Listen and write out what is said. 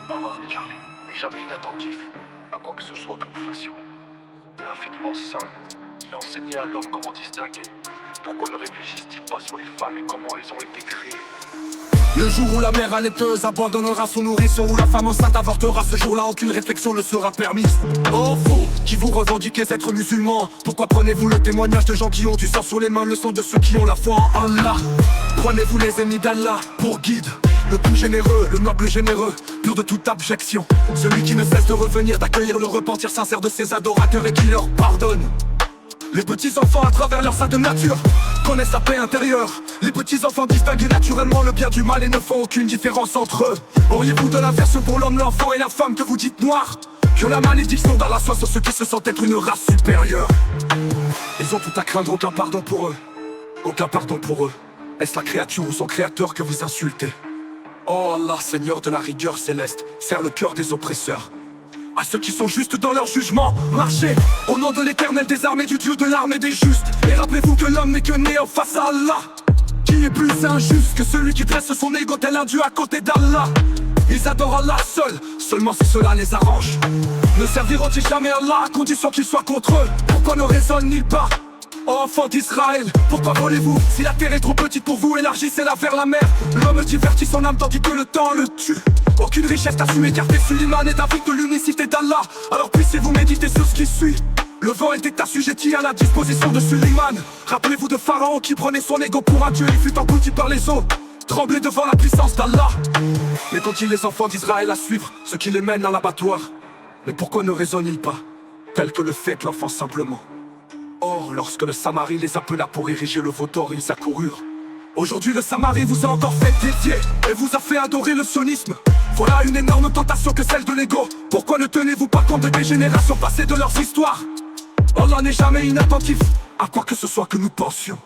Maman, Charlie, jamais inattentif à quoi que ce soit que nous fassions. L'infiniment saint, il a enseigné à l'homme comment distinguer. Pourquoi ne réfléchissent-ils pas sur les femmes et comment elles ont été créées? Le jour où la mère allaiteuse abandonnera son nourrisson, où la femme enceinte avortera, ce jour-là aucune réflexion ne sera permise. Oh faux, qui vous revendiquez être musulman, pourquoi prenez-vous le témoignage de gens qui ont du sang sur les mains, le sang de ceux qui ont la foi en Allah? Prenez-vous les ennemis d'Allah pour guide, le tout généreux, le noble généreux, pur de toute abjection, celui qui ne cesse de revenir, d'accueillir le repentir sincère de ses adorateurs et qui leur pardonne. Les petits enfants à travers leur sainte nature connaissent la paix intérieure. Les petits enfants distinguent naturellement le bien du mal et ne font aucune différence entre eux. Auriez-vous de l'inverse pour l'homme, l'enfant et la femme que vous dites noirs, qui ont la malédiction dans la soie sur ceux qui se sentent être une race supérieure? Ils ont tout à craindre, aucun pardon pour eux. Aucun pardon pour eux. Est-ce la créature ou son créateur que vous insultez? Oh Allah, Seigneur de la rigueur céleste, serre le cœur des oppresseurs. À ceux qui sont justes dans leur jugement, marchez au nom de l'éternel des armées, du Dieu de l'armée des justes. Et rappelez-vous que l'homme n'est que néant face à Allah. Qui est plus injuste que celui qui dresse son ego tel un dieu à côté d'Allah? Ils adorent Allah seul, seulement si cela les arrange. Ne serviront-ils jamais Allah à condition qu'ils soient contre eux? Pourquoi ne raisonnent-ils pas? Oh, enfants d'Israël, pourquoi volez-vous? Si la terre est trop petite pour vous, élargissez-la vers la mer. L'homme divertit son âme tandis que le temps le tue. Aucune richesse n'a su écarter Suleiman et David de l'unicité d'Allah. Alors puissiez-vous méditer sur ce qui suit. Le vent était assujetti à la disposition de Suleiman. Rappelez-vous de Pharaon qui prenait son ego pour un dieu. Il fut englouti par les eaux, tremblé devant la puissance d'Allah. Mais qu'ont-ils les enfants d'Israël à suivre, ceux qui les mènent à l'abattoir? Mais pourquoi ne raisonnent-ils pas tel que le fait l'enfant simplement? Or, lorsque le Samari les appela pour ériger le veau d'or, ils accoururent. Aujourd'hui le Samari vous a encore fait dédier et vous a fait adorer le sionisme. Voilà une énorme tentation que celle de l'ego. Pourquoi ne tenez-vous pas compte des générations passées de leurs histoires? Allah n'est jamais inattentif à quoi que ce soit que nous pensions.